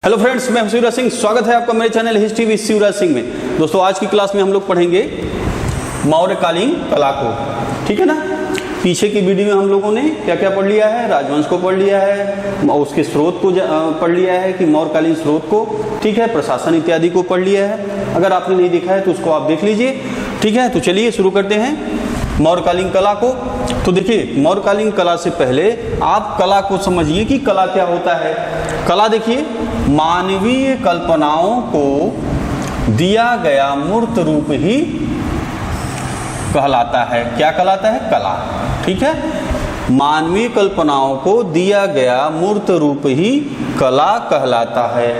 Hello friends, मैं शिवराज सिंह। स्वागत है आपका मेरे channel history with Shivraj Singh में। दोस्तों, आज की क्लास में हम लोग पढ़ेंगे मौर्यकालीन कला को। ठीक है ना। पीछे की वीडियो में हम लोगों ने क्या क्या पढ़ लिया है, राजवंश को पढ़ लिया है, उसके स्रोत को पढ़ लिया है कि मौर्यकालीन स्रोत को, ठीक है, प्रशासन इत्यादि को पढ़ लिया है। अगर आपने नहीं देखा है तो उसको आप देख लीजिए। ठीक है, तो चलिए शुरू करते हैं मौर्यकालीन कला को। तो देखिए, मौर्यकालीन कला से पहले आप कला को समझिए कि कला क्या होता है। कला देखिए, मानवीय कल्पनाओं को दिया गया मूर्त रूप ही कहलाता है। क्या कहलाता है? कला। ठीक है, मानवीय कल्पनाओं को दिया गया मूर्त रूप ही कला कहलाता है।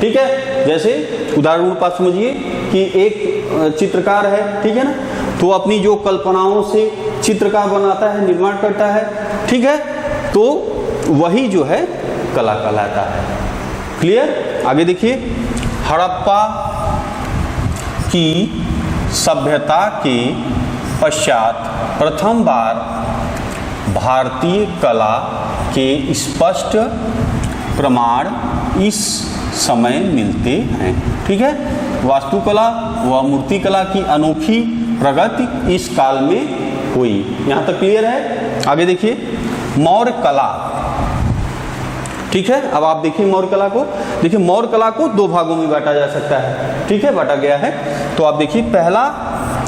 ठीक है, जैसे उदाहरण के पास समझिए कि एक चित्रकार है, ठीक है ना, तो अपनी जो कल्पनाओं से चित्रकार बनाता है, निर्माण करता है। ठीक है, तो वही जो है कला कहलाता है। क्लियर? आगे देखिए, हड़प्पा की सभ्यता के पश्चात प्रथम बार भारतीय कला के स्पष्ट प्रमाण इस समय मिलते हैं। ठीक है, वास्तुकला व मूर्तिकला की अनोखी प्रगति इस काल में हुई। यहाँ तक क्लियर है? आगे देखिए, मौर्य कला। ठीक है, अब आप देखिए मौर्य कला को। देखिए, मौर्य कला को दो भागों में बांटा जा सकता है। ठीक है, बांटा गया है। तो आप देखिए, पहला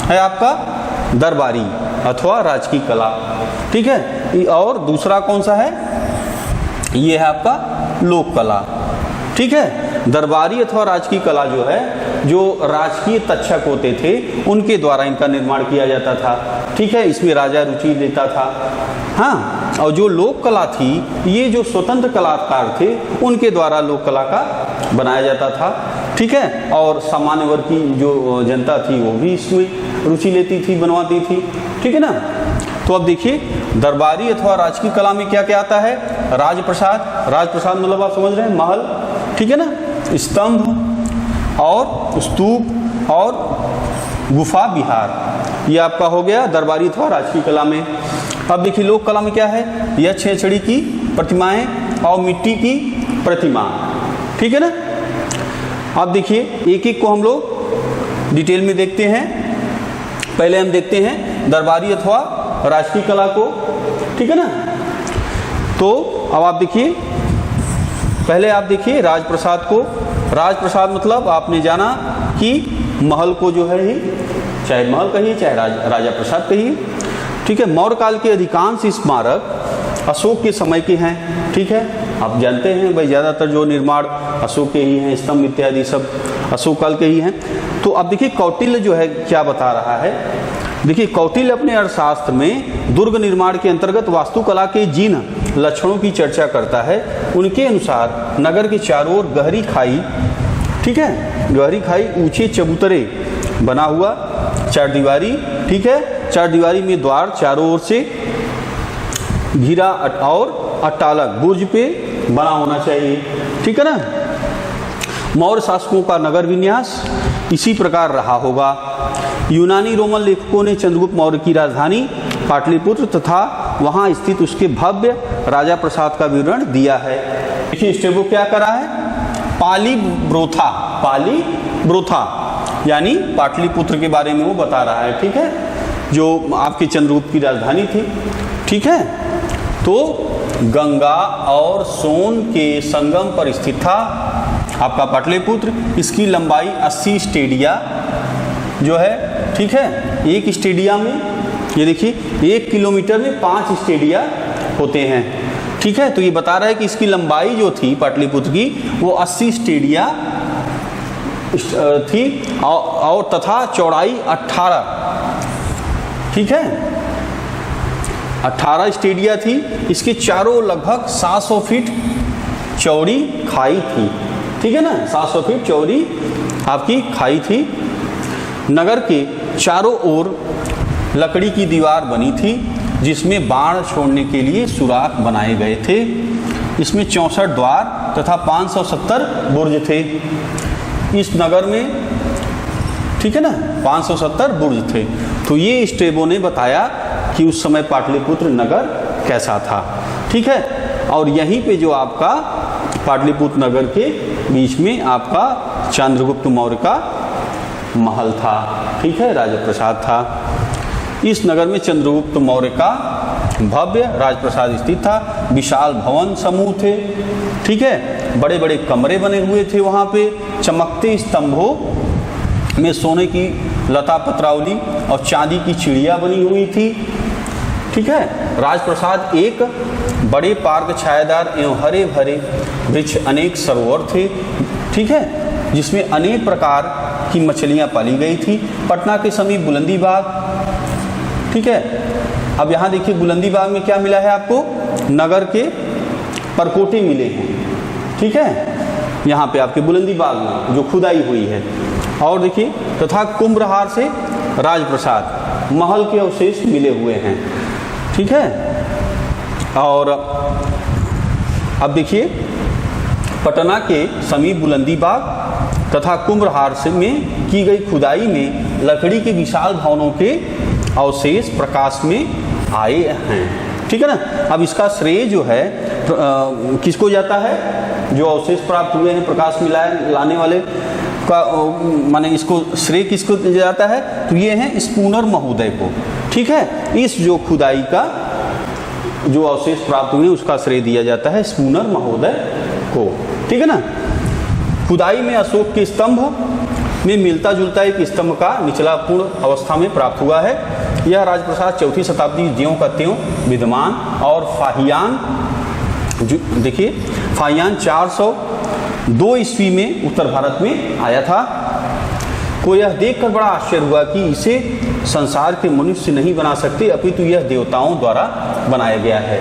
है आपका दरबारी अथवा राजकीय कला। ठीक है, और दूसरा कौन सा है? ये है आपका लोक कला। ठीक है, दरबारी अथवा राजकीय कला जो है, जो राजकीय तक्षक होते थे उनके द्वारा इनका निर्माण किया जाता था। ठीक है, इसमें राजा रुचि लेता था। हाँ, और जो लोक कला थी, ये जो स्वतंत्र कलाकार थे उनके द्वारा लोक कला का बनाया जाता था। ठीक है, और सामान्य वर्ग की जो जनता थी वो भी इसमें रुचि लेती थी, बनवाती थी। ठीक है ना। तो अब देखिए, दरबारी अथवा राजकीय कला में क्या क्या आता है? राजप्रसाद। राजप्रसाद मतलब आप समझ रहे हैं, महल। ठीक है ना, स्तंभ और स्तूप और गुफा विहार, ये आपका हो गया दरबारी अथवा राजकीय कला में। अब देखिए, लोक कला में क्या है? यह छेछड़ी की प्रतिमाएं और मिट्टी की प्रतिमा। ठीक है ना। अब देखिए, एक एक को हम लोग डिटेल में देखते हैं। पहले हम देखते हैं दरबारी अथवा राजकीय कला को। ठीक है ना। तो अब आप देखिए, पहले आप देखिए राजप्रसाद को। राजप्रसाद मतलब आपने जाना कि महल को जो है ही, चाहे महल कहिए चाहे राजा प्रसाद कहिए। ठीक है, मौर्य काल के अधिकांश स्मारक अशोक के समय के हैं। ठीक है, आप जानते हैं भाई, ज़्यादातर जो निर्माण अशोक के ही हैं, स्तंभ इत्यादि सब अशोक काल के ही हैं। तो अब देखिए, कौटिल्य जो है क्या बता रहा है। देखिए, कौटिल्य अपने अर्थशास्त्र में दुर्ग निर्माण के अंतर्गत वास्तुकला के जिन लक्षणों की चर्चा करता है, उनके अनुसार नगर के चारों ओर गहरी खाई, ठीक है, गहरी खाई, ऊंचे चबूतरे बना हुआ, चारदीवारी। ठीक है, चारदीवारी में द्वार चारों ओर से घिरा और अट्टालक बुर्ज पे बना होना चाहिए। ठीक है ना। मौर्य शासकों का नगर विन्यास इसी प्रकार रहा होगा। यूनानी रोमन लेखकों ने चंद्रगुप्त मौर्य की राजधानी पाटलिपुत्र तथा वहां स्थित उसके भव्य राजा प्रसाद का विवरण दिया है। देखिए, स्टेबो क्या करा है? पालीब्रोथा, पालीब्रोथा यानी पाटलिपुत्र के बारे में वो बता रहा है। ठीक है, जो आपके चंद्रगुप्त की राजधानी थी। ठीक है, तो गंगा और सोन के संगम पर स्थित था आपका पाटलिपुत्र। इसकी लंबाई 80 स्टेडिया जो है। ठीक है, एक स्टेडिया में, ये देखिए, 1 किलोमीटर में 5 स्टेडिया होते हैं। ठीक है, तो ये बता रहा है कि इसकी लंबाई जो थी पाटलिपुत्र की वो 80 स्टेडिया थी और तथा चौड़ाई 18। ठीक है, 18 स्टेडिया थी। इसके चारों लगभग 700 फीट चौड़ी खाई थी। ठीक है ना, 700 फीट चौड़ी आपकी खाई थी। नगर के चारों ओर लकड़ी की दीवार बनी थी, जिसमें बाण छोड़ने के लिए सुराख बनाए गए थे। इसमें 64 द्वार तथा 570 बुर्ज थे इस नगर में। ठीक है ना, 570 बुर्ज थे। तो ये स्टेबो ने बताया कि उस समय पाटलिपुत्र नगर कैसा था। ठीक है, और यहीं पे जो आपका पाटलिपुत्र नगर के बीच में आपका चंद्रगुप्त मौर्य का महल था, ठीक है, राजप्रसाद था। इस नगर में चंद्रगुप्त मौर्य का भव्य राजप्रसाद स्थित था। विशाल भवन समूह थे, ठीक है, बड़े बड़े कमरे बने हुए थे वहाँ पे। चमकते स्तंभों में सोने की लता पत्रावली और चांदी की चिड़िया बनी हुई थी, ठीक है। राजप्रसाद एक बड़े पार्क छायादार एवं हरे भरे वृक्ष, अनेक सरोवर थे, ठीक है, जिसमें अनेक प्रकार की मछलियाँ पाली गई थी। पटना के समीप बुलंदी बाग, ठीक है। अब यहाँ देखिए बुलंदी बाग में क्या मिला है आपको, नगर के परकोटे मिले हैं, ठीक है, यहाँ पे आपके बुलंदी बाग में जो खुदाई हुई है। और देखिए तथा कुंभहार से राजप्रसाद महल के अवशेष मिले हुए हैं, ठीक है। और अब देखिए पटना के समीप बुलंदी बाग तथा कुंभहार से में की गई खुदाई में लकड़ी के विशाल भवनों के अवशेष प्रकाश में आए हैं, ठीक है ना। अब इसका श्रेय जो है किसको जाता है, जो अवशेष प्राप्त हुए हैं प्रकाश में लाने वाले का, माने इसको श्रेय किसको जाता है, तो ये है स्पूनर महोदय को, ठीक है। इस जो खुदाई का जो अवशेष प्राप्त हुए उसका श्रेय दिया जाता है स्पूनर महोदय को, ठीक है ना। खुदाई में अशोक के स्तंभ में मिलता जुलता एक स्तंभ का निचला पूर्ण अवस्था में प्राप्त हुआ है। यह राजप्रसाद 4वीं शताब्दी ज्यों का त्यों विद्यमान और फाहियान, देखिए फाहियान 402 ईस्वी में उत्तर भारत में आया था। को यह देखकर बड़ा आश्चर्य हुआ कि इसे संसार के मनुष्य नहीं बना सकते, अपितु यह देवताओं द्वारा बनाया गया है,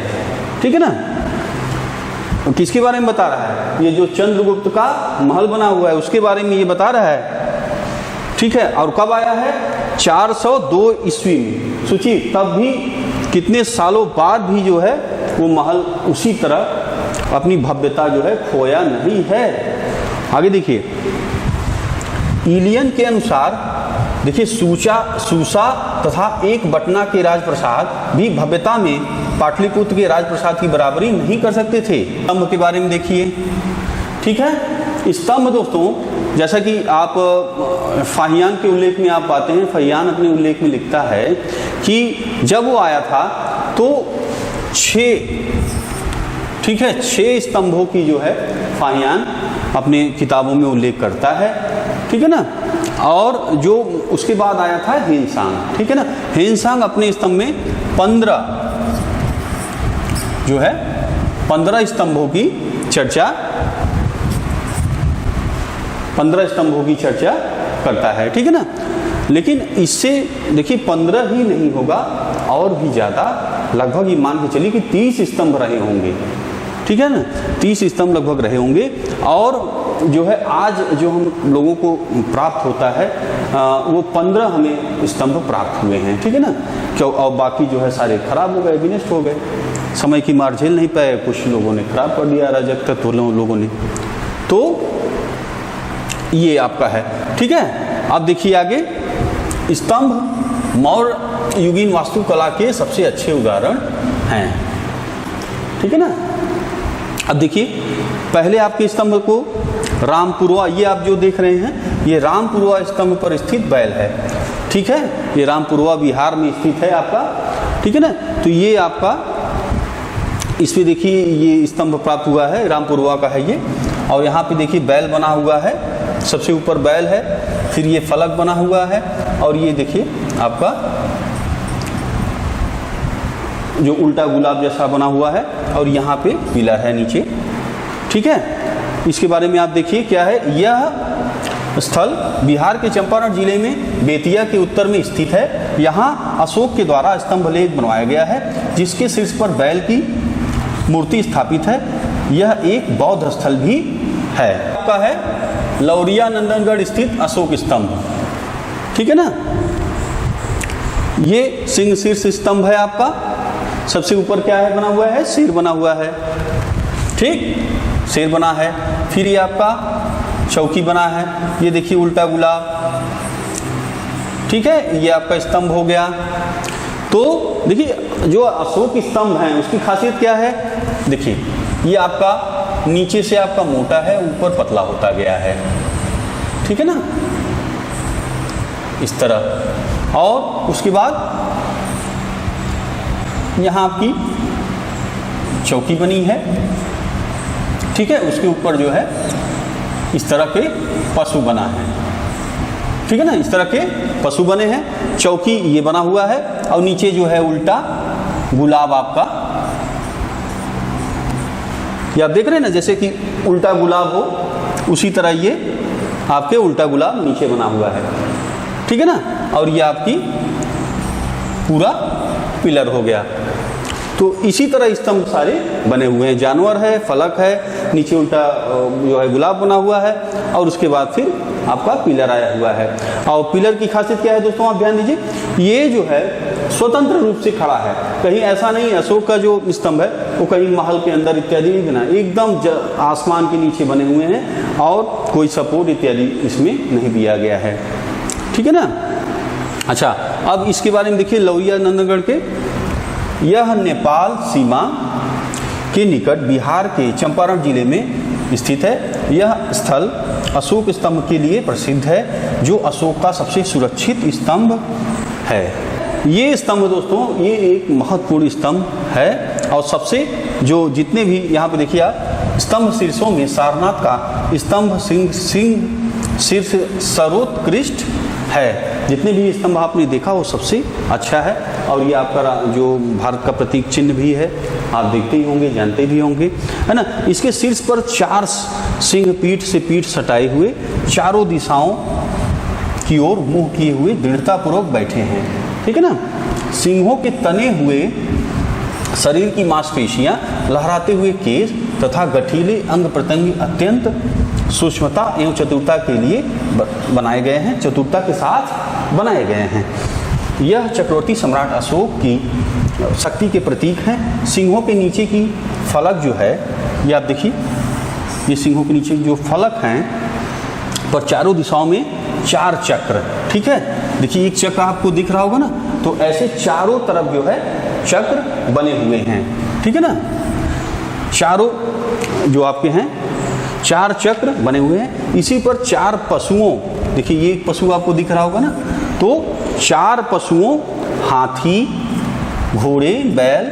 ठीक है ना। तो किसके बारे में बता रहा है, ये जो चंद्रगुप्त का महल बना हुआ है उसके बारे में ये बता रहा है, ठीक है। और कब आया है, 402 ईस्वी में। सोचिए तब भी कितने सालों बाद भी जो है वो महल उसी तरह अपनी भव्यता जो है खोया नहीं है। आगे देखिए इलियन के अनुसार, देखिए सूसा तथा एक बटना के राजप्रसाद भी भव्यता में पाटलिपुत्र के राजप्रसाद की बराबरी नहीं कर सकते थे। स्तंभ के बारे में देखिए, ठीक है। स्तंभ दोस्तों जैसा कि आप फाहियान के उल्लेख में आप पाते हैं, फाहियान अपने उल्लेख में लिखता है कि जब वो आया था तो 6, ठीक है, 6 स्तंभों की जो है फाहियान अपने किताबों में उल्लेख करता है, ठीक है ना। और जो उसके बाद आया था हेनसांग, ठीक है ना। हेनसांग अपने स्तंभ में 15 जो है 15 स्तंभों की चर्चा, 15 स्तंभों की चर्चा करता है, ठीक है ना। लेकिन इससे देखिए 15 ही नहीं होगा और भी ज़्यादा, लगभग ये मान के चलिए कि 30 स्तंभ रहे होंगे, ठीक है ना। 30 स्तंभ लगभग रहे होंगे। और जो है आज जो हम लोगों को प्राप्त होता है वो 15 हमें स्तंभ प्राप्त हुए हैं, ठीक है ना। क्यों, और बाकी जो है सारे खराब हो गए, विनष्ट हो गए, समय की मार झेल नहीं पाए, कुछ लोगों ने खराब कर दिया, अराजकता लोगों ने। तो ये आपका है, ठीक है। अब देखिए आगे, स्तंभ मौर्य युगीन वास्तुकला के सबसे अच्छे उदाहरण हैं, ठीक है ना। अब देखिए पहले आपके स्तंभ को रामपुरवा, ये आप जो देख रहे हैं ये रामपुरवा स्तंभ पर स्थित बैल है, ठीक है। ये रामपुरवा बिहार में स्थित है आपका, ठीक है ना। तो ये आपका इसमें देखिए ये स्तंभ प्राप्त हुआ है, रामपुरवा का है ये। और यहाँ पे देखिए बैल बना हुआ है, सबसे ऊपर बैल है, फिर ये फलक बना हुआ है, और ये देखिए आपका जो उल्टा गुलाब जैसा बना हुआ है, और यहाँ पे पिलर है नीचे, ठीक है। इसके बारे में आप देखिए क्या है, यह स्थल बिहार के चंपारण जिले में बेतिया के उत्तर में स्थित है। यहाँ अशोक के द्वारा स्तंभ लेख बनवाया गया है जिसके शीर्ष पर बैल की मूर्ति स्थापित है। यह एक बौद्ध स्थल भी है। आपका है लौरिया नंदनगढ़ स्थित अशोक स्तंभ, ठीक है ना। ये सिंह शीर्ष स्तंभ है आपका, सबसे ऊपर क्या है बना हुआ है, शेर बना हुआ है, ठीक, शेर बना है। फिर ये आपका चौकी बना है, ये देखिए उल्टा गुलाब, ठीक है, ये आपका स्तंभ हो गया। तो देखिए जो अशोक स्तंभ है उसकी खासियत क्या है, देखिए ये आपका नीचे से आपका मोटा है, ऊपर पतला होता गया है, ठीक है ना, इस तरह। और उसके बाद यहाँ आपकी चौकी बनी है, ठीक है, उसके ऊपर जो है इस तरह के पशु बना है, ठीक है ना, इस तरह के पशु बने हैं, चौकी ये बना हुआ है, और नीचे जो है उल्टा गुलाब आपका, ये आप देख रहे हैं ना, जैसे कि उल्टा गुलाब हो, उसी तरह ये आपके उल्टा गुलाब नीचे बना हुआ है, ठीक है ना। और ये आपकी पूरा पिलर हो गया। तो इसी तरह स्तंभ सारे बने हुए हैं, जानवर है, फलक है, नीचे उल्टा जो है गुलाब बना हुआ है, और उसके बाद फिर आपका पिलर आया हुआ है। और पिलर की खासियत क्या है दोस्तों, आप ध्यान दीजिए, ये जो है स्वतंत्र रूप से खड़ा है, कहीं ऐसा नहीं, अशोक का जो स्तंभ है वो कहीं महल के अंदर इत्यादि नहीं बना, एकदम आसमान के नीचे बने हुए हैं, और कोई सपोर्ट इत्यादि इसमें नहीं दिया गया है, ठीक है ना। अच्छा, अब इसके बारे में देखिए, लौरिया नंदनगढ़ के, यह नेपाल सीमा के निकट बिहार के चंपारण जिले में स्थित है। यह स्थल अशोक स्तंभ के लिए प्रसिद्ध है, जो अशोक का सबसे सुरक्षित स्तंभ है। ये स्तंभ दोस्तों, ये एक महत्वपूर्ण स्तंभ है, और सबसे जो जितने भी यहाँ पे देखिए आप स्तंभ शीर्षों में सारनाथ का स्तंभ शीर्ष सर्वोत्कृष्ट है। जितने भी स्तंभ आपने देखा वो सबसे अच्छा है, और ये आपका जो भारत का प्रतीक चिन्ह भी है, आप देखते ही होंगे, जानते भी होंगे, है ना। इसके शीर्ष पर 4 सिंह पीठ से पीठ सटाए हुए चारों दिशाओं की ओर मुंह किए हुए दृढ़तापूर्वक बैठे हैं, ठीक है ना। सिंहों के तने हुए शरीर की मांसपेशियां, लहराते हुए केश तथा गठीले अंग प्रत्यंग अत्यंत सूक्ष्मता एवं चतुरता के लिए बनाए गए हैं, चतुरता के साथ बनाए गए हैं। यह चक्रवर्ती सम्राट अशोक की शक्ति के प्रतीक हैं। सिंहों के नीचे की फलक जो है, ये आप देखिए, ये सिंहों के नीचे जो फलक हैं पर चारों दिशाओं में 4 चक्र, ठीक है, देखिए एक चक्र आपको दिख रहा होगा ना, तो ऐसे चारों तरफ जो है चक्र बने हुए हैं, ठीक है ना। चारों जो आपके हैं 4 चक्र बने हुए हैं, इसी पर 4 पशुओं, देखिए ये एक पशु आपको दिख रहा होगा ना, तो 4 पशुओं, हाथी, घोड़े, बैल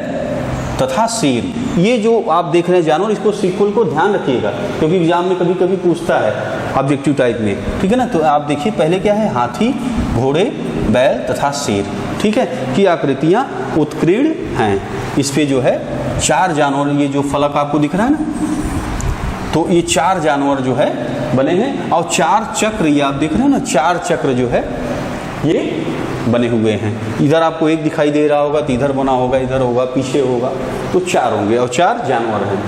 तथा शेर, ये जो आप देख रहे हैं जानवर, इसको सीक्वल को ध्यान रखिएगा, क्योंकि एग्जाम में कभी कभी पूछता है ऑब्जेक्टिव टाइप में, ठीक है ना। तो आप देखिए पहले क्या है, हाथी, घोड़े, बैल तथा शेर, ठीक है, की आकृतियाँ उत्कीर्ण हैं। इस पे जो है 4 जानवर, ये जो फलक आपको दिख रहा है ना, तो ये 4 जानवर जो है बने हैं, और 4 चक्र, ये आप देख रहे हैं ना, 4 चक्र जो है ये बने हुए हैं। इधर आपको एक दिखाई दे रहा होगा, तो इधर बना होगा, इधर होगा, पीछे होगा, तो 4 होंगे, और 4 जानवर हैं,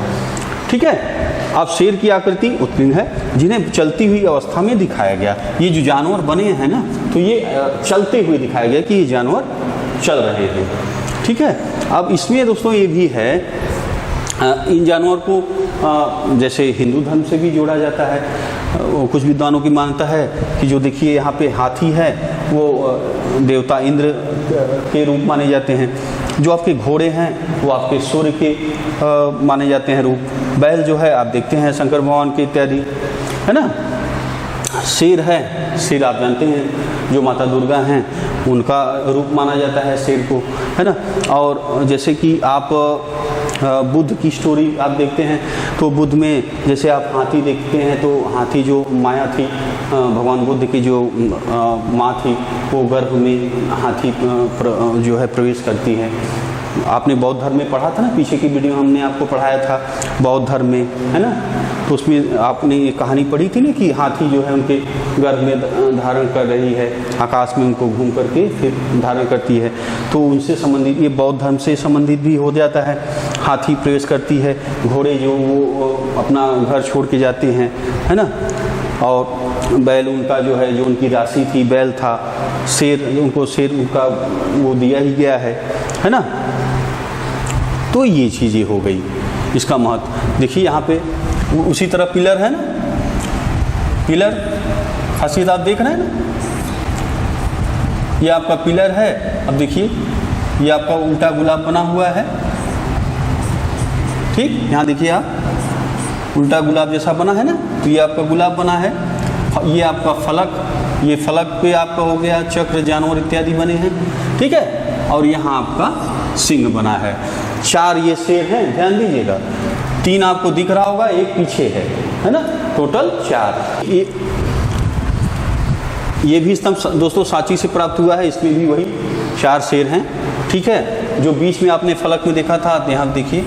ठीक है। अब शेर की आकृति उत्कीर्ण है, जिन्हें चलती हुई अवस्था में दिखाया गया। ये जो जानवर बने हैं ना, तो ये चलते हुए दिखाया गया कि ये जानवर चल रहे हैं, ठीक है। अब इसमें दोस्तों ये भी है, इन जानवर को जैसे हिंदू धर्म से भी जोड़ा जाता है। कुछ विद्वानों की मान्यता है कि जो देखिए यहाँ पे हाथी है, वो देवता इंद्र के रूप माने जाते हैं। जो आपके घोड़े हैं वो आपके सूर्य के माने जाते हैं रूप। बैल जो है आप देखते हैं शंकर भगवान के इत्यादि, है ना। शेर है, शेर आप जानते हैं जो माता दुर्गा हैं उनका रूप माना जाता है शेर को, है ना। और जैसे कि आप बुद्ध की स्टोरी आप देखते हैं, तो बुद्ध में जैसे आप हाथी देखते हैं, तो हाथी जो माया थी, भगवान बुद्ध की जो माँ थी, वो गर्भ में हाथी जो है प्रवेश करती है। आपने बौद्ध धर्म में पढ़ा था ना, पीछे की वीडियो हमने आपको पढ़ाया था बौद्ध धर्म में, है ना। तो उसमें आपने ये कहानी पढ़ी थी ना कि हाथी जो है उनके गर्भ में धारण कर रही है, आकाश में उनको घूम करके फिर धारण करती है। तो उनसे संबंधित, ये बौद्ध धर्म से संबंधित भी हो जाता है। हाथी प्रवेश करती है, घोड़े जो वो अपना घर छोड़ के जाते हैं, है ना। और बैल उनका जो है, जो उनकी राशि थी बैल था। शेर, उनको शेर का वो दिया ही गया है ना। तो ये चीज़ें हो गई, इसका महत्व देखिए। यहाँ पे उसी तरह पिलर है ना, पिलर खासियत आप देख रहे हैं ना, ये आपका पिलर है। अब देखिए ये आपका उल्टा गुलाब बना हुआ है, ठीक। यहाँ देखिए आप, उल्टा गुलाब जैसा बना है ना, तो ये आपका गुलाब बना है। ये आपका फलक, ये फलक पे आपका हो गया चक्र, जानवर इत्यादि बने हैं, ठीक है। और यहाँ आपका सिंह बना है। 4 ये शेर हैं, ध्यान दीजिएगा। 3 आपको दिख रहा होगा, 1 पीछे है ना, टोटल 4। ये भी स्तंभ दोस्तों सांची से प्राप्त हुआ है, इसमें भी वही 4 शेर हैं, ठीक है। जो बीच में आपने फलक में देखा था, यहाँ देखिए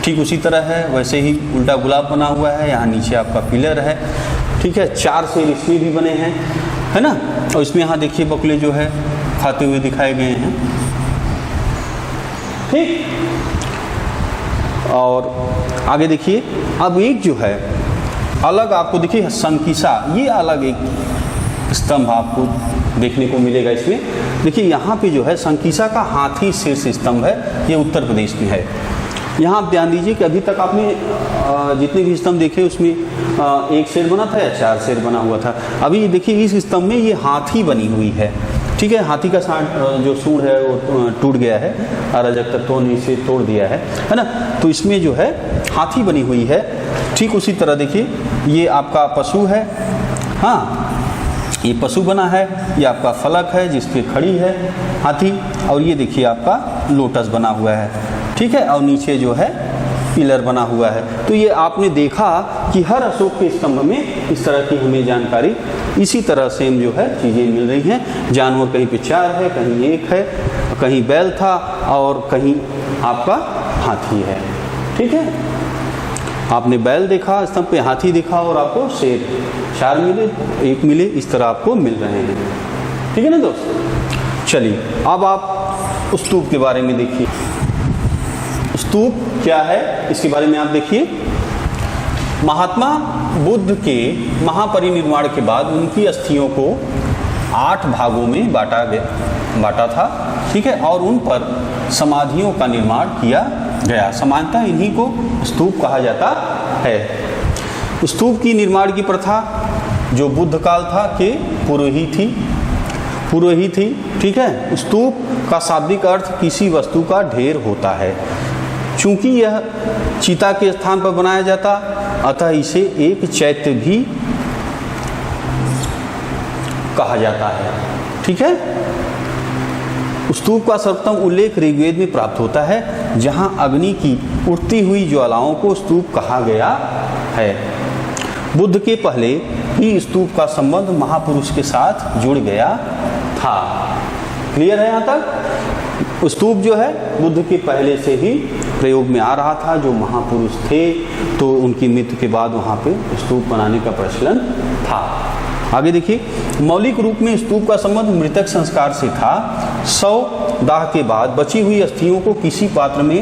ठीक उसी तरह है, वैसे ही उल्टा गुलाब बना हुआ है। यहाँ नीचे आपका पिलर है, ठीक है। 4 शेर इसमें भी बने हैं, है ना। और इसमें यहाँ देखिए बकुले जो है खाते हुए दिखाए गए हैं, ठीक। और आगे देखिए, अब एक जो है अलग आपको देखिए संकिसा, ये अलग एक स्तंभ आपको देखने को मिलेगा। इसमें देखिए यहाँ पे जो है संकिसा का हाथी शीर्ष स्तंभ है, ये उत्तर प्रदेश में है। यहाँ आप ध्यान दीजिए कि अभी तक आपने जितने भी स्तंभ देखे उसमें 1 शेर बना था या 4 शेर बना हुआ था। अभी देखिए इस स्तंभ में ये हाथी बनी हुई है, ठीक है। हाथी का जो सूंड है वो टूट गया है, अराजक तत्वों ने इसे तोड़ दिया है ना। तो इसमें जो है हाथी बनी हुई है। ठीक उसी तरह देखिए ये आपका पशु है, हाँ ये पशु बना है। ये आपका फलक है जिस पे खड़ी है हाथी, और ये देखिए आपका लोटस बना हुआ है, ठीक है। और नीचे जो है पिलर बना हुआ है। तो ये आपने देखा कि हर अशोक के स्तंभ में इस तरह की हमें जानकारी इसी तरह सेम जो है चीज़ें मिल रही हैं। जानवर कहीं पे 4 है, कहीं 1 है, कहीं बैल था और कहीं आपका हाथी है, ठीक है। आपने बैल देखा, स्तंभ पे हाथी दिखा और आपको शेर 4 मिले, 1 मिले, इस तरह आपको मिल रहे हैं, ठीक है ना दोस्त। चलिए अब आप स्तूप के बारे में देखिए। स्तूप क्या है इसके बारे में आप देखिए। महात्मा बुद्ध के महापरिनिर्वाण के बाद उनकी अस्थियों को 8 भागों में बांटा था, ठीक है। और उन पर समाधियों का निर्माण किया गया। सामान्यतः इन्हीं को स्तूप कहा जाता है। स्तूप की निर्माण की प्रथा जो बुद्ध काल था के पूर्व ही थी, ठीक है। स्तूप का शाब्दिक अर्थ किसी वस्तु का ढेर होता है। चूंकि यह चिता के स्थान पर बनाया जाता, अतः इसे एक चैत्य भी कहा जाता है, ठीक है। स्तूप का सर्वोत्तम उल्लेख ऋग्वेद में प्राप्त होता है, जहां अग्नि की उठती हुई ज्वालाओं को स्तूप कहा गया है। बुद्ध के पहले ही स्तूप का संबंध महापुरुष के साथ जुड़ गया था। क्लियर है यहाँ तक। स्तूप जो है बुद्ध के पहले से ही प्रयोग में आ रहा था। जो महापुरुष थे तो उनकी मृत्यु के बाद वहाँ पे स्तूप बनाने का प्रचलन था। आगे देखिए, मौलिक रूप में स्तूप का संबंध मृतक संस्कार से था। 100 दाह के बाद बची हुई अस्थियों को किसी पात्र में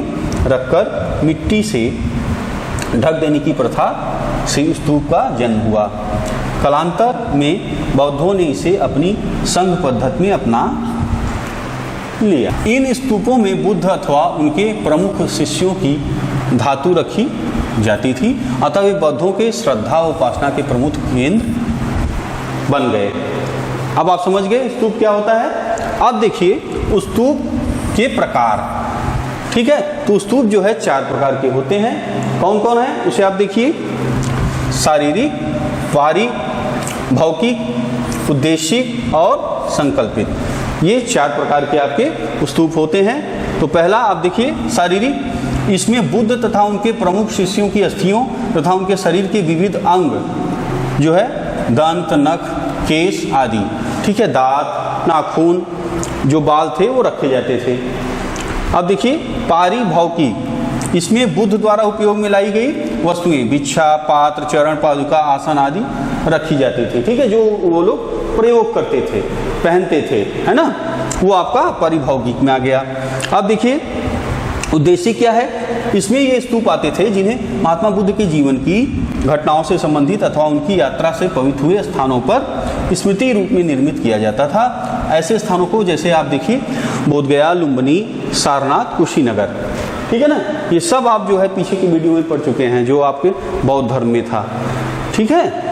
रखकर मिट्टी से ढक देने की प्रथा से स्तूप का जन्म हुआ। कालांतर में बौद्धों ने इसे अपनी संघ पद्धति में अपना लिया। इन स्तूपों में बुद्ध अथवा उनके प्रमुख शिष्यों की धातु रखी जाती थी, अतः वे बौद्धों के श्रद्धा उपासना के प्रमुख केंद्र बन गए। अब आप समझ गए स्तूप क्या होता है। अब देखिए स्तूप के प्रकार, ठीक है। तो स्तूप जो है 4 प्रकार के होते हैं। कौन कौन है उसे आप देखिए। शारीरिक, बाहरी, भौतिक, उद्देशिक और संकल्पित, ये 4 प्रकार के आपके स्तूप होते हैं। तो पहला आप देखिए शारीरिक। इसमें बुद्ध तथा उनके प्रमुख शिष्यों की अस्थियों तथा उनके शरीर के विविध अंग जो है दंत, नख, केश आदि, ठीक है, दांत, नाखून, जो बाल थे वो रखे जाते थे। अब देखिए पारिभौतिक, इसमें बुद्ध द्वारा उपयोग में लाई गई वस्तुएं, बिच्छा, पात्र, चरण पादुका, आसन आदि रखी जाती थी, ठीक है, जो वो लोग प्रयोग करते थे, पहनते थे, है ना, वो आपका पारिभौतिक में आ गया। अब देखिए उद्देश्य क्या है। इसमें ये स्तूप आते थे जिन्हें महात्मा बुद्ध के जीवन की घटनाओं से संबंधित अथवा उनकी यात्रा से पवित्र हुए स्थानों पर स्मृति रूप में निर्मित किया जाता था। ऐसे स्थानों को जैसे आप देखिए बोधगया, लुम्बिनी, सारनाथ, कुशीनगर, ठीक है ना, ये सब आप जो है पीछे की वीडियो में पढ़ चुके हैं जो आपके बौद्ध धर्म में था, ठीक है।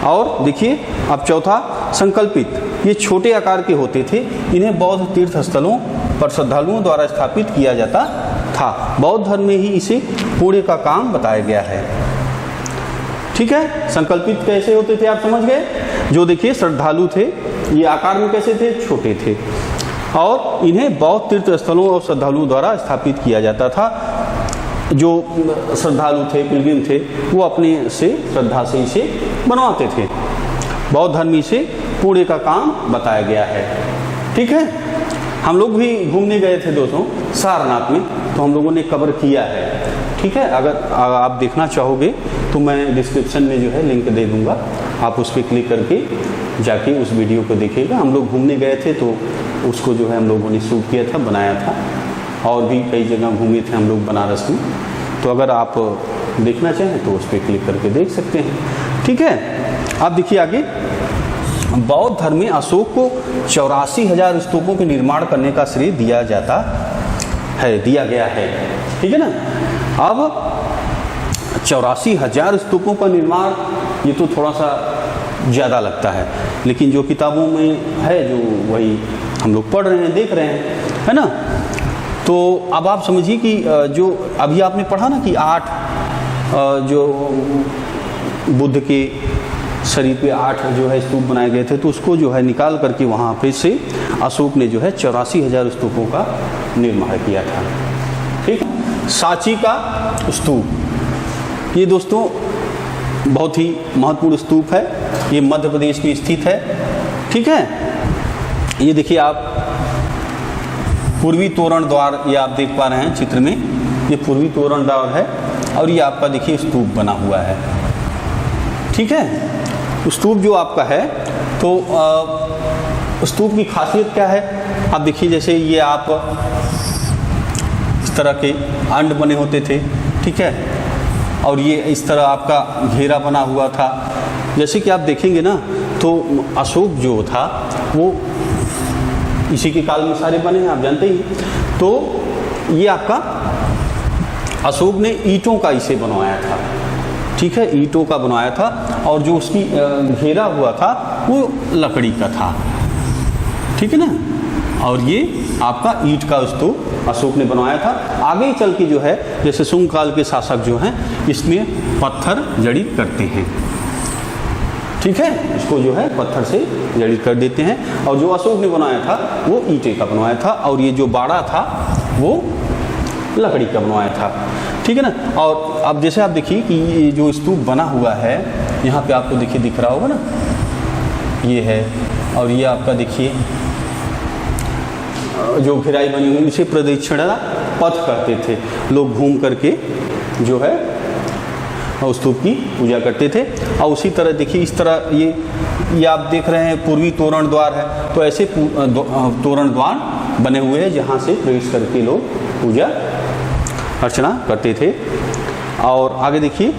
और देखिए अब चौथा संकल्पित, ये छोटे आकार के होते थे। इन्हें बौद्ध तीर्थ स्थलों पर श्रद्धालुओं द्वारा स्थापित किया जाता था। बौद्ध धर्म में ही इसे पुण्य का काम बताया गया है। ठीक है, संकल्पित कैसे होते थे आप समझ गए। जो देखिए श्रद्धालु थे, ये आकार में कैसे थे, छोटे थे, और इन्हें बौद्ध तीर्थ स्थलों और श्रद्धालुओं द्वारा स्थापित किया जाता था। जो श्रद्धालु थे, पिलग्रिम थे, वो अपने से श्रद्धा से इसे बनवाते थे। बौद्ध धर्म में इसे पुण्य का काम बताया गया है। ठीक है, हम लोग भी घूमने गए थे दोस्तों सारनाथ में, तो हम लोगों ने कवर किया है। ठीक है, अगर आप देखना चाहोगे तो मैं डिस्क्रिप्शन में जो है लिंक दे दूंगा, आप उस पर क्लिक करके जाके उस वीडियो को देखिएगा। हम लोग घूमने गए थे तो उसको जो है हम लोगों ने शूट किया था, बनाया था, और भी कई जगह घूमे थे हम लोग बनारस में। तो अगर आप देखना चाहें तो उस पर क्लिक करके देख सकते हैं। ठीक है, आप देखिए आगे। बौद्ध धर्म में अशोक को 84,000 स्तूपों के निर्माण करने का श्रेय दिया गया है। ठीक है ना। अब 84,000 स्तूपों का निर्माण, ये तो थोड़ा सा ज़्यादा लगता है, लेकिन जो किताबों में है जो वही हम लोग पढ़ रहे हैं, देख रहे हैं, है ना। तो अब आप समझिए कि जो अभी आपने पढ़ा ना कि 8 जो बुद्ध के शरीर पे 8 जो है स्तूप बनाए गए थे, तो उसको जो है निकाल करके वहाँ पे से अशोक ने जो है 84,000 स्तूपों का निर्माण किया था। ठीक, सांची का स्तूप, ये दोस्तों बहुत ही महत्वपूर्ण स्तूप है। ये मध्य प्रदेश में स्थित है। ठीक है, ये देखिए आप पूर्वी तोरण द्वार, ये आप देख पा रहे हैं चित्र में, ये पूर्वी तोरण द्वार है, और ये आपका देखिए स्तूप बना हुआ है। ठीक है, स्तूप जो आपका है, तो स्तूप की खासियत क्या है आप देखिए। जैसे ये आप इस तरह के अंड बने होते थे, ठीक है, और ये इस तरह आपका घेरा बना हुआ था। जैसे कि आप देखेंगे ना, तो अशोक जो था वो इसी के काल में सारे बने हैं, आप जानते ही। तो ये आपका अशोक ने ईंटों का इसे बनवाया था। ठीक है, ईंटों का बनवाया था, और जो उसकी घेरा हुआ था वो लकड़ी का था। ठीक है ना, और ये आपका ईंट का स्तूप अशोक ने बनवाया था। आगे चल के जो है, जैसे शुंग काल के शासक जो हैं, इसमें पत्थर जड़ित करते हैं। ठीक है, इसको जो है पत्थर से जड़ित कर देते हैं, और जो अशोक ने बनाया था वो ईंटे का बनवाया था, और ये जो बाड़ा था वो लकड़ी का बनवाया था। ठीक है ना। और अब जैसे आप देखिए कि ये जो स्तूप बना हुआ है, यहाँ पे आपको देखिए दिख रहा होगा ना, ये है, और ये आपका देखिए जो घेराई बनी हुई, इसे प्रदक्षिणा पथ कहते थे। लोग घूम करके जो है स्तूप की पूजा करते थे। और उसी तरह देखिए इस तरह ये आप देख रहे हैं पूर्वी तोरण द्वार है, तो ऐसे तोरण द्वार बने हुए हैं जहाँ से प्रवेश करके लोग पूजा अर्चना करते थे। और आगे देखिए,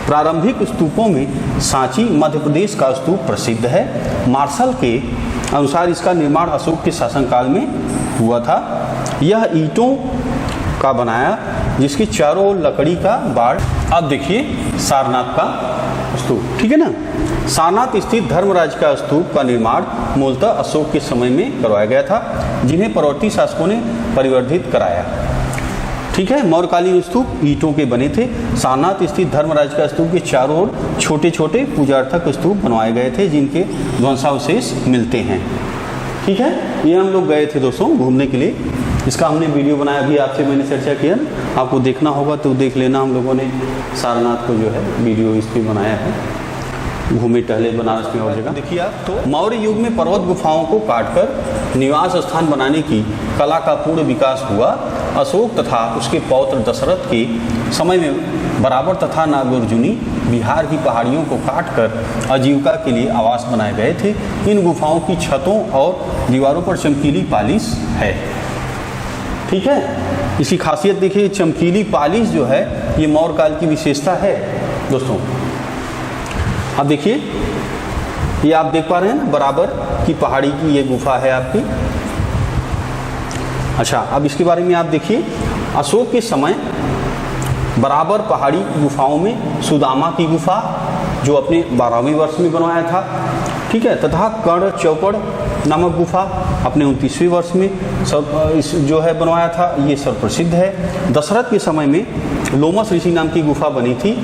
प्रारंभिक स्तूपों में सांची मध्य प्रदेश का स्तूप प्रसिद्ध है। मार्शल के अनुसार इसका निर्माण अशोक के शासनकाल में हुआ था। यह ईंटों का बनाया, जिसके चारों ओर लकड़ी का बाड़। अब देखिए सारनाथ का स्तूप, ठीक है ना। सारनाथ स्थित धर्मराज का स्तूप का निर्माण मूलतः अशोक के समय में करवाया गया था, जिन्हें परवर्ती शासकों ने परिवर्धित कराया। ठीक है, मौर्यकालीन स्तूप ईंटों के बने थे। सारनाथ स्थित धर्मराज का स्तूप के चारों ओर छोटे छोटे पूजार्थक स्तूप बनवाए गए थे, जिनके ध्वंसावशेष मिलते हैं। ठीक है, ये हम लोग गए थे दोस्तों घूमने के लिए। इसका हमने वीडियो बनाया, अभी आपसे मैंने चर्चा किया, आपको देखना होगा तो देख लेना। हम लोगों ने सारनाथ को जो है वीडियो इस पर बनाया है, घूमे टहले बनारस में और जगह। देखिए आप, तो मौर्य युग में पर्वत गुफाओं को काटकर निवास स्थान बनाने की कला का पूर्ण विकास हुआ। अशोक तथा उसके पौत्र दशरथ के समय में बराबर तथा नागार्जुनी बिहार की पहाड़ियों को काटकर आजीविका के लिए आवास बनाए गए थे। इन गुफाओं की छतों और दीवारों पर चमकीली पालिश है। ठीक है, इसकी खासियत देखिए, चमकीली पालिश जो है ये मौर्य काल की विशेषता है दोस्तों। अब देखिए, ये आप देख पा रहे हैं बराबर की पहाड़ी की ये गुफा है आपकी। अच्छा, अब इसके बारे में आप देखिए, अशोक के समय बराबर पहाड़ी गुफाओं में सुदामा की गुफा जो अपने 12वें वर्ष में बनवाया था, ठीक है, तथा कर्ण चौपड़ नामक गुफा अपने 29वें वर्ष में सब इस जो है बनवाया था, ये सर्वप्रसिद्ध है। दशरथ के समय में लोमस ऋषि नाम की गुफा बनी थी,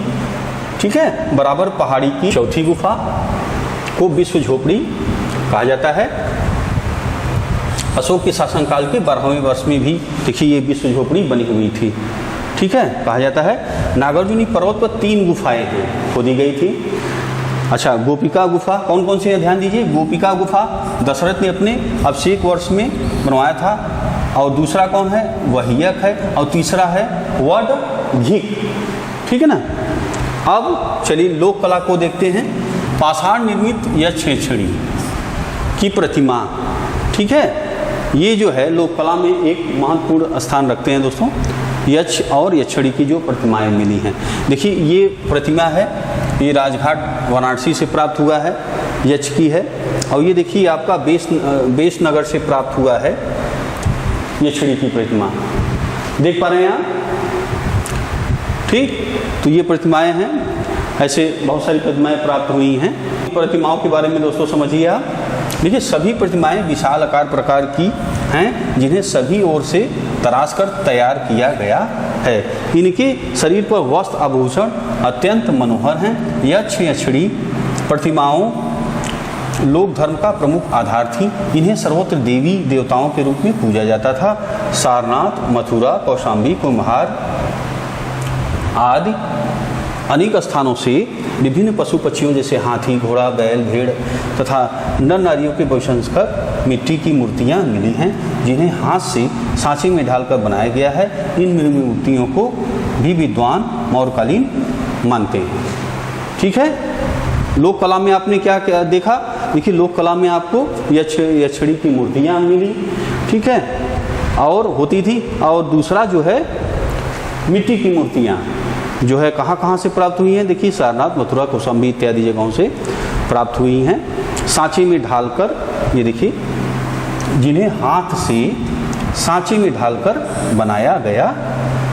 ठीक है, बराबर पहाड़ी की चौथी गुफा को विश्व झोपड़ी कहा जाता है। अशोक के शासनकाल के 12वें वर्ष में भी देखिए ये विश्व झोपड़ी बनी हुई थी, ठीक है, कहा जाता है। नागार्जुनी पर्वत पर 3 गुफाएं हैं, खोदी गई थी। अच्छा, गोपिका गुफा कौन कौन सी है, ध्यान दीजिए। गोपिका गुफा दशरथ ने अपने अभिषेक वर्ष में बनवाया था, और दूसरा कौन है, वहियक है, और तीसरा है वड घिक, ठीक है ना। अब चलिए लोक कला को देखते हैं। पाषाण निर्मित यक्षेछड़ी की प्रतिमा, ठीक है, ये जो है लोक कला में एक महत्वपूर्ण स्थान रखते हैं दोस्तों। यक्ष और यक्षड़ी की जो प्रतिमाएं मिली हैं, देखिए ये प्रतिमा है, ये राजघाट वाराणसी से प्राप्त हुआ है, यक्ष की है। और ये देखिए आपका बेस नगर से प्राप्त हुआ है यक्षड़ी की प्रतिमा, देख पा रहे हैं आप, ठीक। तो ये प्रतिमाएं हैं, ऐसे बहुत सारी प्रतिमाएं प्राप्त हुई हैं। प्रतिमाओं के बारे में दोस्तों समझिए आप। देखिए सभी प्रतिमाएं विशाल आकार प्रकार की हैं, जिन्हें सभी ओर से तराश कर तैयार किया गया है। इनके शरीर पर वस्त्र आभूषण अत्यंत मनोहर हैं। यक्ष यक्षिणी प्रतिमाओं लोक धर्म का प्रमुख आधार थी। इन्हें सर्वत्र देवी देवताओं के रूप में पूजा जाता था। सारनाथ, मथुरा, कौशाम्बी, कुम्हार आदि अनेक स्थानों से विभिन्न पशु पक्षियों जैसे हाथी, घोड़ा, बैल, भेड़ तथा नर नारियों के बहिष्कार मिट्टी की मूर्तियां मिली हैं, जिन्हें हाथ से सांचे में ढालकर बनाया गया है। इन मूर्तियों को भी विद्वान मौर्यकालीन मानते हैं, ठीक है। लोक कला में आपने क्या क्या देखा, देखिए लोक कला में आपको यक्षिणी की मूर्तियां मिली, ठीक है, और होती थी। और दूसरा जो है मिट्टी की मूर्तियां जो है कहाँ कहाँ से प्राप्त हुई हैं, देखिए सारनाथ, मथुरा, कौशाम्बी इत्यादि जगहों से प्राप्त हुई हैं। सांचे में ढालकर, ये देखिए, जिन्हें हाथ से सांचे में ढालकर बनाया गया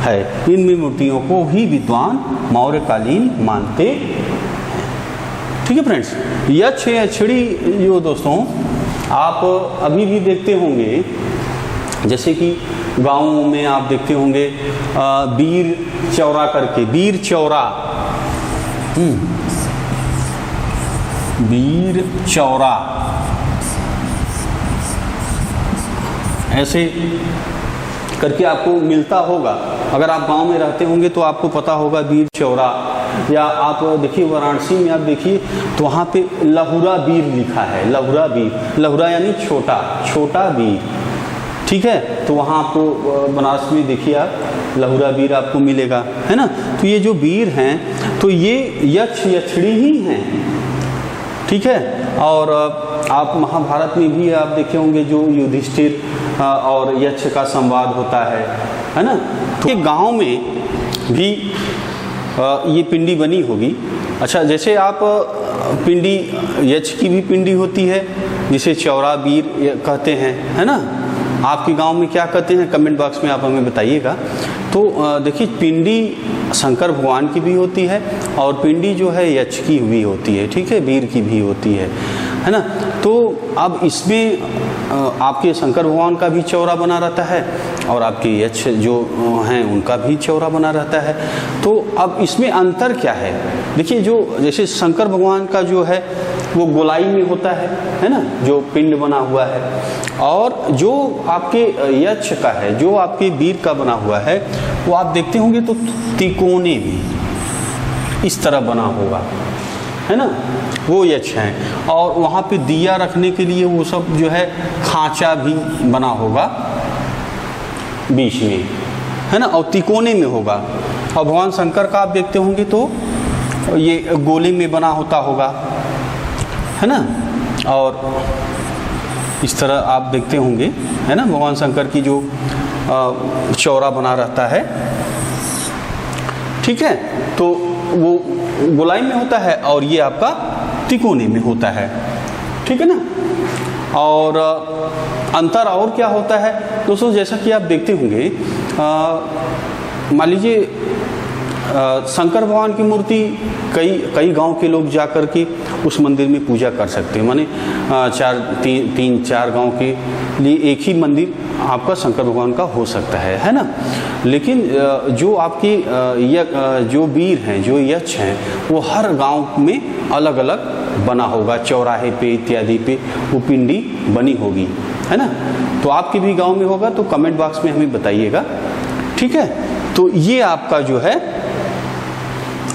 है। इन मूर्तियों को भी विद्वान मौर्यकालीन मानते हैं, ठीक है फ्रेंड्स। यक्ष यक्षिणी जो दोस्तों आप अभी भी देखते होंगे, जैसे कि गाँवों में आप देखते होंगे वीर चौरा करके, वीर चौरा, वीर चौरा, ऐसे करके आपको मिलता होगा। अगर आप गांव में रहते होंगे तो आपको पता होगा वीर चौरा। या आप देखिए वाराणसी में आप देखिए तो वहाँ पे लहुरा वीर लिखा है, लहुरा वीर, लहुरा यानी छोटा, छोटा वीर, ठीक है। तो वहाँ आपको बनारस में देखिए आप लहुरा वीर आपको मिलेगा, है ना। तो ये जो वीर हैं तो ये यक्ष यक्षिणी ही हैं, ठीक है। और आप महाभारत में भी आप देखे होंगे जो युधिष्ठिर और यक्ष का संवाद होता है ना। तो ये गाँव में भी ये पिंडी बनी होगी। अच्छा, जैसे आप पिंडी, यक्ष की भी पिंडी होती है जिसे चौरा वीर कहते हैं, है ना। आपके गांव में क्या कहते हैं कमेंट बॉक्स में आप हमें बताइएगा। तो देखिए पिंडी शंकर भगवान की भी होती है और पिंडी जो है यक्ष की भी होती है, ठीक है, वीर की भी होती है ना। तो अब इसमें आपके शंकर भगवान का भी चौरा बना रहता है और आपके यक्ष जो हैं उनका भी चौरा बना रहता है। तो अब इसमें अंतर क्या है, देखिए जो जैसे शंकर भगवान का जो है वो गोलाई में होता है ना, जो पिंड बना हुआ है, और जो आपके यक्ष का है, जो आपके वीर का बना हुआ है, वो आप देखते होंगे तो तिकोने में इस तरह बना होगा, है ना, वो यक्ष हैं। और वहाँ पे दिया रखने के लिए वो सब जो है खांचा भी बना होगा बीच में, है ना, और तिकोने में होगा। और भगवान शंकर का आप देखते होंगे तो ये गोले में बना होता होगा, है ना। और इस तरह आप देखते होंगे, है ना, भगवान शंकर की जो चौरा बना रहता है, ठीक है। तो वो गोलाई में होता है और ये आपका तिकोने में होता है, ठीक है ना। और अंतर और क्या होता है दोस्तों, जैसा कि आप देखते होंगे, मान लीजिए शंकर भगवान की मूर्ति कई गांव के लोग जा कर के उस मंदिर में पूजा कर सकते हैं। माने तीन चार गांव के लिए एक ही मंदिर आपका शंकर भगवान का हो सकता है ना। लेकिन जो आपकी जो वीर हैं, जो यक्ष हैं, वो हर गांव में अलग अलग बना होगा, चौराहे पे इत्यादि पे वो पिंडी बनी होगी, है ना। तो आपके भी गांव में होगा तो कमेंट बॉक्स में हमें बताइएगा, ठीक है। तो ये आपका जो है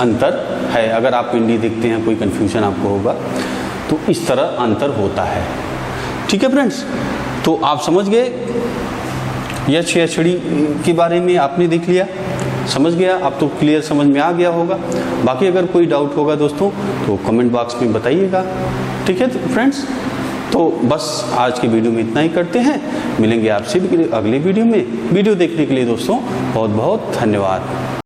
अंतर है। अगर आप पिंडी देखते हैं, कोई कन्फ्यूजन आपको होगा तो इस तरह अंतर होता है, ठीक है फ्रेंड्स। तो आप समझ गए, यक्ष यक्षिणी के बारे में आपने देख लिया, समझ गया, अब तो क्लियर समझ में आ गया होगा। बाकी अगर कोई डाउट होगा दोस्तों तो कमेंट बॉक्स में बताइएगा, ठीक है फ्रेंड्स। तो बस आज की वीडियो में इतना ही करते हैं, मिलेंगे आपसे भी अगले वीडियो में। वीडियो देखने के लिए दोस्तों बहुत बहुत धन्यवाद।